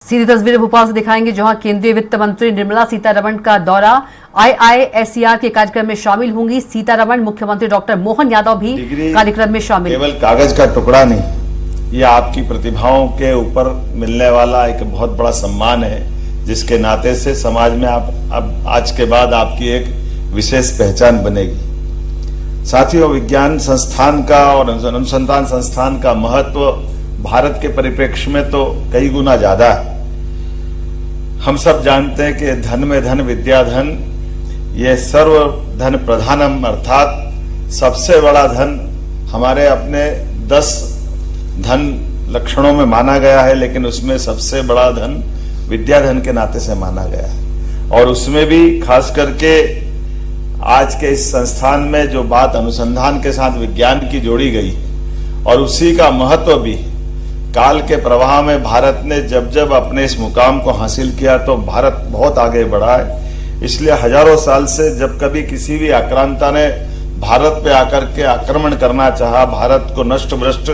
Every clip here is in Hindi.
सीधी तस्वीरें भोपाल से दिखाएंगे, जहां केंद्रीय वित्त मंत्री निर्मला सीतारमण का दौरा। IISER के कार्यक्रम में शामिल होंगी सीतारमण। मुख्यमंत्री डॉक्टर मोहन यादव भी कार्यक्रम में शामिल। केवल कागज का टुकड़ा नहीं, ये आपकी प्रतिभाओं के ऊपर मिलने वाला एक बहुत बड़ा सम्मान है, जिसके नाते से समाज में आप अब आज के बाद आपकी एक विशेष पहचान बनेगी। साथियों, विज्ञान संस्थान का और अनुसंधान संस्थान का महत्व भारत के परिप्रेक्ष्य में तो कई गुना ज्यादा है। हम सब जानते हैं कि धन में धन विद्या धन, ये सर्व धन प्रधानम, अर्थात सबसे बड़ा धन हमारे अपने 10 धन लक्षणों में माना गया है, लेकिन उसमें सबसे बड़ा धन विद्या धन के नाते से माना गया है। और उसमें भी खास करके आज के इस संस्थान में जो बात अनुसंधान के साथ विज्ञान की जोड़ी गई और उसी का महत्व भी काल के प्रवाह में भारत ने जब जब अपने इस मुकाम को हासिल किया तो भारत बहुत आगे बढ़ा है। इसलिए हजारों साल से जब कभी किसी भी आक्रांता ने भारत पे आकर के आक्रमण करना चाहा, भारत को नष्ट भ्रष्ट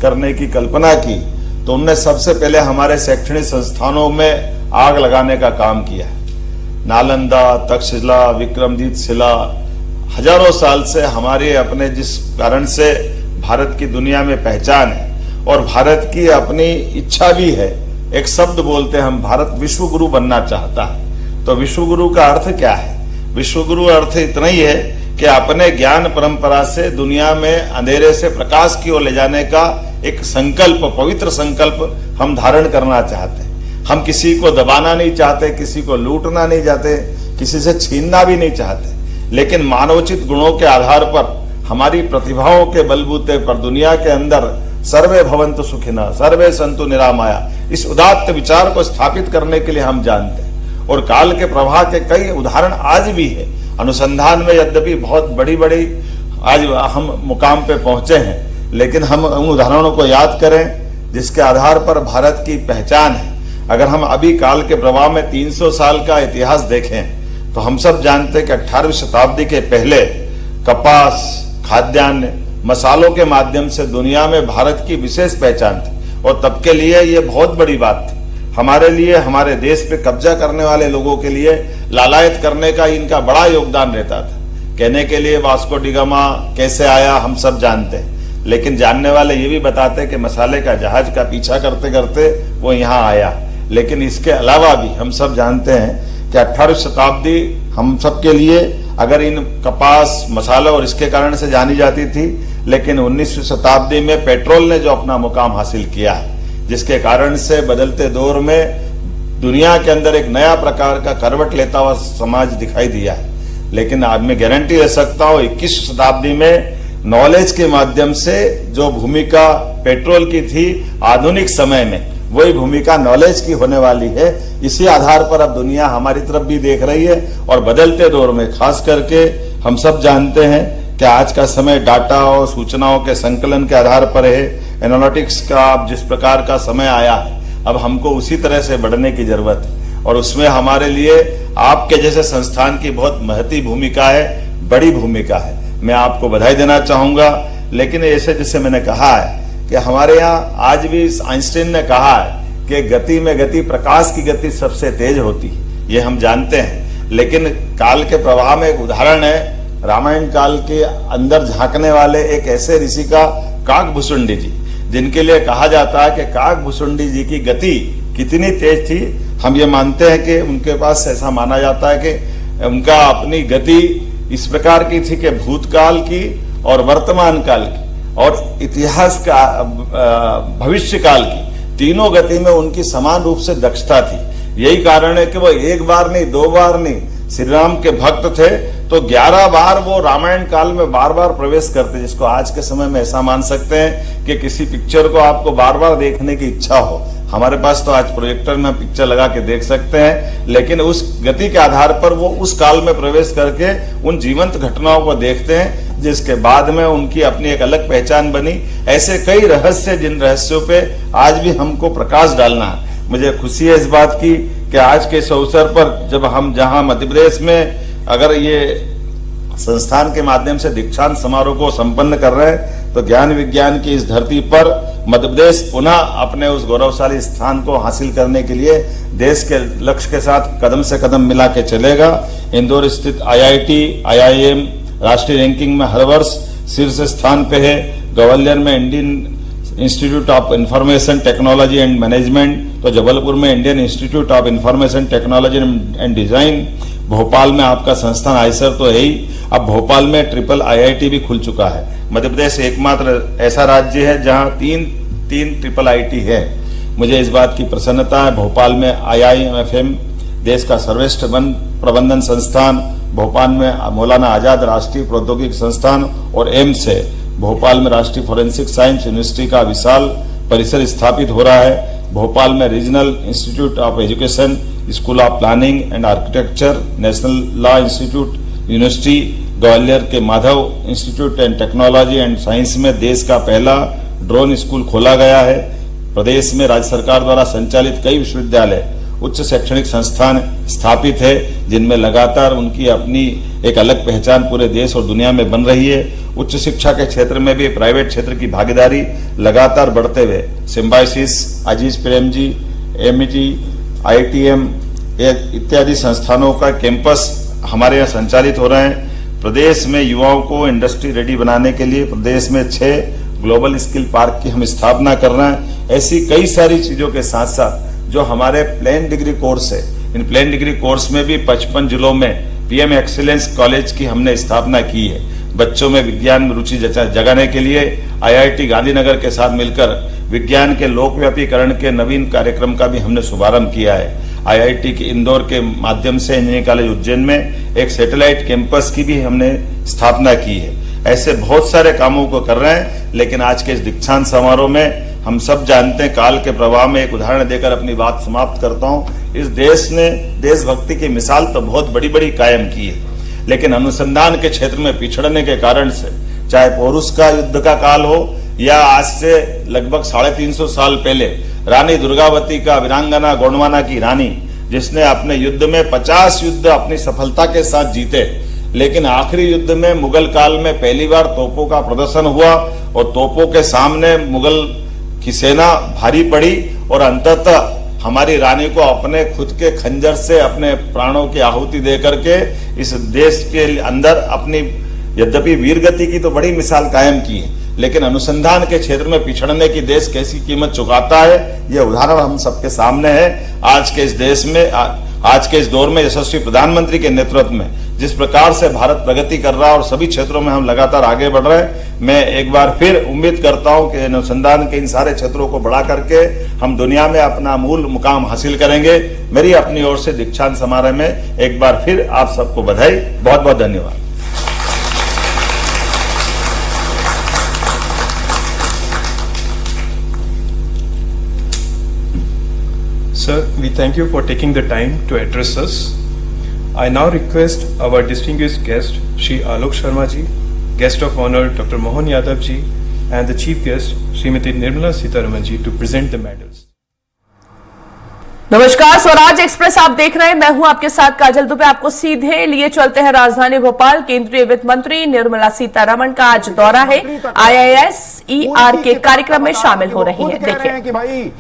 करने की कल्पना की, तो उनने सबसे पहले हमारे शैक्षणिक संस्थानों में आग लगाने का काम किया है। नालंदा, तक्षशिला, विक्रमजीत शिला, हजारों साल से हमारे अपने जिस कारण से भारत की दुनिया में पहचान है और भारत की अपनी इच्छा भी है। एक शब्द बोलते हैं हम, भारत विश्व गुरु बनना चाहता है। तो विश्व गुरु का अर्थ क्या है? विश्व गुरु अर्थ इतना ही है कि अपने ज्ञान परंपरा से दुनिया में अंधेरे से प्रकाश की ओर ले जाने का एक संकल्प, पवित्र संकल्प हम धारण करना चाहते हैं। हम किसी को दबाना नहीं चाहते, किसी को लूटना नहीं चाहते, किसी से छीनना भी नहीं चाहते, लेकिन मानवोचित गुणों के आधार पर, हमारी प्रतिभाओं के बलबूते पर दुनिया के अंदर सर्वे भवन्तु सुखिनः, सर्वे सन्तु निरामया, इस उदात्त विचार को स्थापित करने के लिए हम जानते हैं। और काल के प्रवाह के कई उदाहरण आज भी है। अनुसंधान में यद्यपि बहुत बड़ी बड़ी आज हम मुकाम पे पहुंचे हैं, लेकिन हम उन उदाहरणों को याद करें जिसके आधार पर भारत की पहचान है। अगर हम अभी काल के प्रवाह में 300 साल का इतिहास देखें तो हम सब जानते हैं कि 18वीं शताब्दी के पहले कपास, खाद्यान्न, मसालों के माध्यम से दुनिया में भारत की विशेष पहचान थी। और तब के लिए ये बहुत बड़ी बात थी। हमारे लिए, हमारे देश पे कब्जा करने वाले लोगों के लिए लालायत करने का इनका बड़ा योगदान रहता था। कहने के लिए वास्को डी गामा कैसे आया हम सब जानते हैं, लेकिन जानने वाले ये भी बताते हैं कि मसाले का जहाज का पीछा करते करते वो यहाँ आया। लेकिन इसके अलावा भी हम सब जानते हैं कि 18वीं शताब्दी हम सब के लिए अगर इन कपास, मसालों और इसके कारण से जानी जाती थी, लेकिन 19वीं शताब्दी में पेट्रोल ने जो अपना मुकाम हासिल किया है, जिसके कारण से बदलते दौर में दुनिया के अंदर एक नया प्रकार का करवट लेता हुआ समाज दिखाई दिया है। लेकिन आज मैं गारंटी दे सकता हूं 21वीं शताब्दी में नॉलेज के माध्यम से जो भूमिका पेट्रोल की थी, आधुनिक समय में वही भूमिका नॉलेज की होने वाली है। इसी आधार पर अब दुनिया हमारी तरफ भी देख रही है और बदलते दौर में खास करके हम सब जानते हैं कि आज का समय डाटा और सूचनाओं के संकलन के आधार पर है। एनालिटिक्स का अब जिस प्रकार का समय आया है, अब हमको उसी तरह से बढ़ने की जरूरत है और उसमें हमारे लिए आपके जैसे संस्थान की बहुत महती भूमिका है, बड़ी भूमिका है। मैं आपको बधाई देना चाहूंगा। लेकिन ऐसे जैसे मैंने कहा है कि हमारे यहाँ आज भी आइंस्टीन ने कहा है कि गति में गति, प्रकाश की गति सबसे तेज होती है, ये हम जानते हैं। लेकिन काल के प्रवाह में एक उदाहरण है, रामायण काल के अंदर झांकने वाले एक ऐसे ऋषि का काकभूषुंडी जी, जिनके लिए कहा जाता है कि काकभूषुंडी जी की गति कितनी तेज थी। हम ये मानते हैं कि उनके पास, ऐसा माना जाता है कि उनका अपनी गति इस प्रकार की थी कि भूतकाल की और वर्तमान काल की और इतिहास का, भविष्य काल की, तीनों गति में उनकी समान रूप से दक्षता थी। यही कारण है कि वो एक बार नहीं, 2 बार नहीं, श्री राम के भक्त थे तो 11 बार वो रामायण काल में बार बार प्रवेश करते, जिसको आज के समय में ऐसा मान सकते हैं कि किसी पिक्चर को आपको बार बार देखने की इच्छा हो। हमारे पास तो आज प्रोजेक्टर में पिक्चर लगा के देख सकते हैं, लेकिन उस गति के आधार पर वो उस काल में प्रवेश करके उन जीवंत घटनाओं को देखते हैं, जिसके बाद में उनकी अपनी एक अलग पहचान बनी। ऐसे कई रहस्य, जिन रहस्यों पे आज भी हमको प्रकाश डालना है। मुझे खुशी है इस बात की कि आज के इस अवसर पर जब हम जहां मध्य प्रदेश में अगर ये संस्थान के माध्यम से दीक्षांत समारोह को संपन्न कर रहे हैं, तो ज्ञान विज्ञान की इस धरती पर मध्य प्रदेश पुनः अपने उस गौरवशाली स्थान को हासिल करने के लिए देश के लक्ष्य के साथ कदम से कदम मिला के चलेगा। इंदौर स्थित IIT, IIM राष्ट्रीय रैंकिंग में हर वर्ष शीर्ष स्थान पे है। ग्वालियर में Indian institute of information technology and management, तो जबलपुर में Indian institute of information technology and design, Bhopal में आपका संस्थान आईसर तो है ही, अब भोपाल में ट्रिपल IIT भी खुल चुका है। मध्य प्रदेश एकमात्र ऐसा राज्य है जहां तीन ट्रिपल IIT है। मुझे इस बात की प्रसन्नता है। भोपाल में IIMFM देश का सर्वश्रेष्ठ वन प्रबंधन संस्थान, भोपाल में मौलाना आजाद राष्ट्रीय प्रौद्योगिकी संस्थान और एम्स है। भोपाल में राष्ट्रीय फोरेंसिक साइंस यूनिवर्सिटी का विशाल परिसर स्थापित हो रहा है। भोपाल में regional institute of education, school of planning and architecture, national law institute university, Gwalior के Madhav institute and technology and science में देश का पहला ड्रोन स्कूल खोला गया है। प्रदेश में राज्य सरकार द्वारा संचालित कई विश्वविद्यालय, उच्च शैक्षणिक संस्थान स्थापित है, जिनमें लगातार उनकी अपनी एक अलग पहचान पूरे देश और दुनिया में बन रही है। उच्च शिक्षा के क्षेत्र में भी प्राइवेट क्षेत्र की भागीदारी लगातार बढ़ते हुए सिम्बायोसिस, अजीज प्रेमजी, MIT, IITM इत्यादि संस्थानों का कैंपस हमारे यहाँ संचालित हो रहे हैं। प्रदेश में युवाओं को इंडस्ट्री रेडी बनाने के लिए प्रदेश में 6 ग्लोबल स्किल पार्क की हम स्थापना कर रहे हैं। ऐसी कई सारी चीजों के साथ साथ जो हमारे प्लेन डिग्री कोर्स है, इन प्लेन डिग्री कोर्स में भी 55 जिलों में PM एक्सीलेंस कॉलेज की हमने स्थापना की है। बच्चों में विज्ञान में रुचि जगाने के लिए IIT गांधीनगर के साथ मिलकर विज्ञान के लोकव्यापीकरण के नवीन कार्यक्रम का भी हमने शुभारंभ किया है। IIT के इंदौर के माध्यम से इंजीनियरिंग कॉलेज उज्जैन में एक सैटेलाइट कैंपस की भी हमने स्थापना की है। ऐसे बहुत सारे कामों को कर रहे हैं, लेकिन आज के इस दीक्षांत समारोह में हम सब जानते हैं, काल के प्रवाह में एक उदाहरण देकर अपनी बात समाप्त करता हूं। इस देश ने देशभक्ति की मिसाल तो बहुत बड़ी बड़ी कायम की है, लेकिन अनुसंधान के क्षेत्र में पिछड़ने के कारण से, चाहे पौरुष का युद्ध का काल हो या आज से लगभग 350 साल पहले रानी दुर्गावती का, वीरांगना गोंडवाना की रानी, जिसने अपने युद्ध में 50 युद्ध अपनी सफलता के साथ जीते, लेकिन आखिरी युद्ध में मुगल काल में पहली बार तोपों का प्रदर्शन हुआ और तोपों के सामने मुगल की सेना भारी पड़ी और अंततः हमारी रानी को अपने खुद के खंजर से अपने प्राणों की आहुति दे करके इस देश के अंदर अपनी, यद्यपि वीरगति की तो बड़ी मिसाल कायम की है, लेकिन अनुसंधान के क्षेत्र में पिछड़ने की देश कैसी कीमत चुकाता है, यह उदाहरण हम सबके सामने है। आज के इस देश में, आज के इस दौर में यशस्वी प्रधानमंत्री के नेतृत्व में जिस प्रकार से भारत प्रगति कर रहा है और सभी क्षेत्रों में हम लगातार आगे बढ़ रहे हैं, मैं एक बार फिर उम्मीद करता हूं कि अनुसंधान के इन सारे क्षेत्रों को बढ़ा करके हम दुनिया में अपना मूल मुकाम हासिल करेंगे। मेरी अपनी ओर से दीक्षांत समारोह में एक बार फिर आप सबको बधाई, बहुत बहुत धन्यवाद। Sir, we thank you for taking the time to address us. I now request our distinguished guest, Shri Alok Sharma ji, guest of honor Dr. Mohan Yadav ji, and the chief guest, Srimati Nirmala Sitharaman ji, to present the medals. नमस्कार, स्वराज एक्सप्रेस आप देख रहे हैं, मैं हूं आपके साथ काजल दुबे। आपको सीधे लिए चलते हैं राजधानी भोपाल। केंद्रीय वित्त मंत्री निर्मला सीतारमण का आज दौरा है। IISER के कार्यक्रम में शामिल हो रही हैं। देखिए कि भाई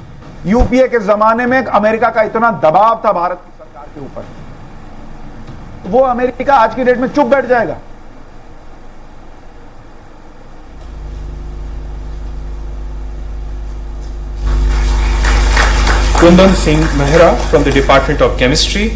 यूपीए के जमाने में अमेरिका का इतना दबाव था भारत की सरकार के ऊपर, वो अमेरिका आज की डेट में चुप बैठ जाएगा। Kundan Singh Mehra from the Department of Chemistry.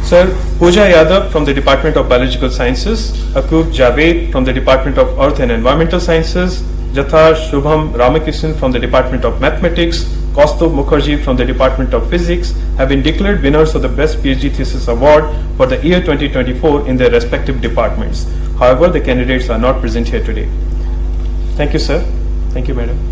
Sir, Pooja Yadav from the Department of Biological Sciences, Akub Javed from the Department of Earth and Environmental Sciences, Jatha Shubham Ramakrishnan from the Department of Mathematics, Kaustubh Mukherjee from the Department of Physics have been declared winners of the Best PhD Thesis Award for the year 2024 in their respective departments. However, the candidates are not present here today. Thank you, sir. Thank you, madam.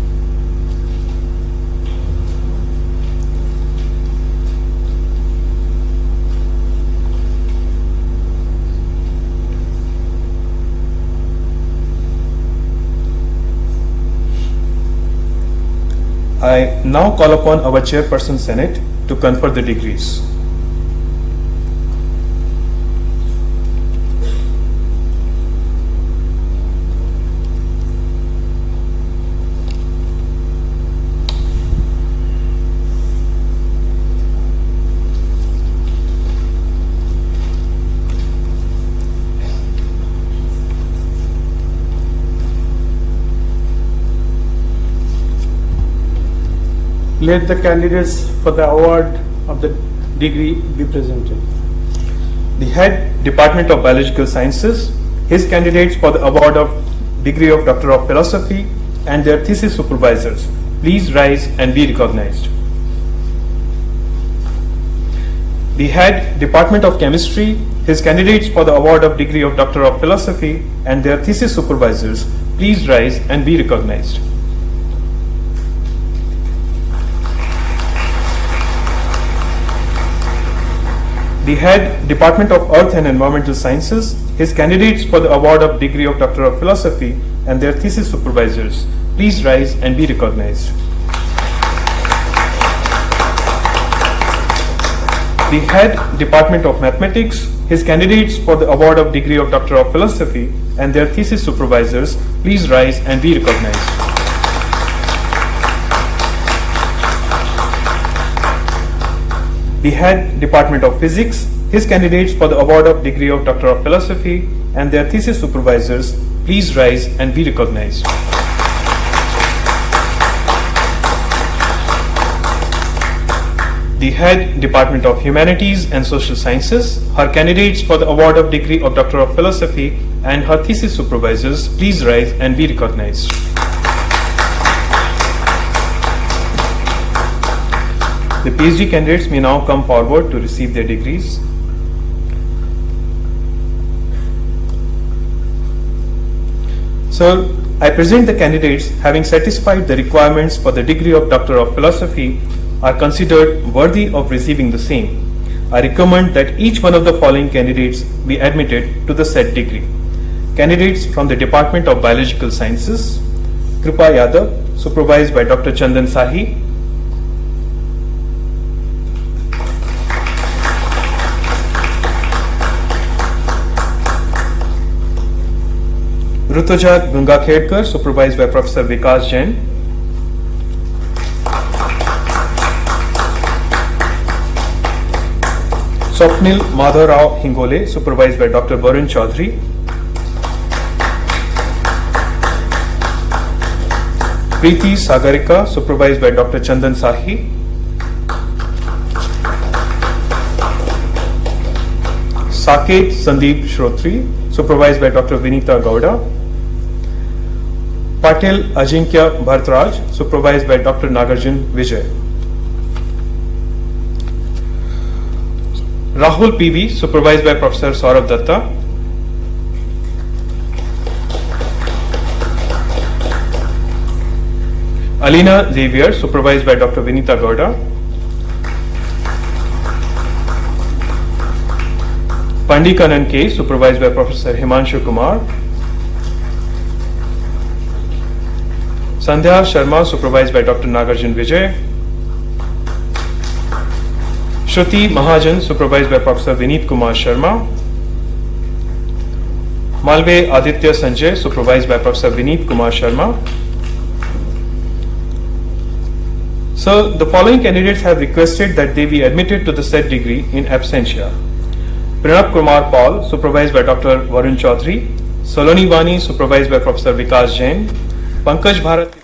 I now call upon our Chairperson Senate to confer the degrees. let the candidates for the award of the degree be presented. The head Department of Biological Sciences, his candidates for the award of degree of Doctor of Philosophy and their thesis supervisors, please rise and be recognized. The head Department of Chemistry, his candidates for the award of degree of Doctor of Philosophy and their thesis supervisors, please rise and be recognized. The head Department of Earth and Environmental Sciences, his candidates for the award of degree of Doctor of Philosophy and their thesis supervisors, please rise and be recognized. The head Department of Mathematics, his candidates for the award of degree of Doctor of Philosophy and their thesis supervisors, please rise and be recognized. The head Department of Physics, his candidates for the award of degree of Doctor of Philosophy and their thesis supervisors, please rise and be recognized. The head Department of Humanities and Social Sciences, her candidates for the award of degree of Doctor of Philosophy and her thesis supervisors, please rise and be recognized. The PhD candidates may now come forward to receive their degrees. So, I present the candidates having satisfied the requirements for the degree of Doctor of Philosophy are considered worthy of receiving the same. I recommend that each one of the following candidates be admitted to the said degree. Candidates from the Department of Biological Sciences, Kripa Yadav, supervised by Dr. Chandan Sahi. Rutuja Gungakhedkar, supervised by Professor Vikas Jain. Swapnil Madhavrao Hingole, supervised by Dr. Varun Chaudhary. Preeti Sagarika, supervised by Dr. Chandan Sahi. Saket Sandeep Shrotri, supervised by Dr. Vinita Gowda. Patil Ajinkya Bhartraj, supervised by Dr. Nagarjun Vijay. Rahul PV, supervised by Professor Saurabh Datta. Alina Xavier, supervised by Dr. Vinita Gowda. Pandikanan K, supervised by Professor Himanshu Kumar. Sandhya Sharma, supervised by Dr. Nagarjun Vijay. Shruti Mahajan, supervised by Professor Vineet Kumar Sharma. Malve Aditya Sanjay, supervised by Professor Vineet Kumar Sharma. So, the following candidates have requested that they be admitted to the said degree in absentia. Pranab Kumar Paul, supervised by Dr. Varun Chaudhary. Saloni Vani, supervised by Professor Vikas Jain. Pankaj Bharat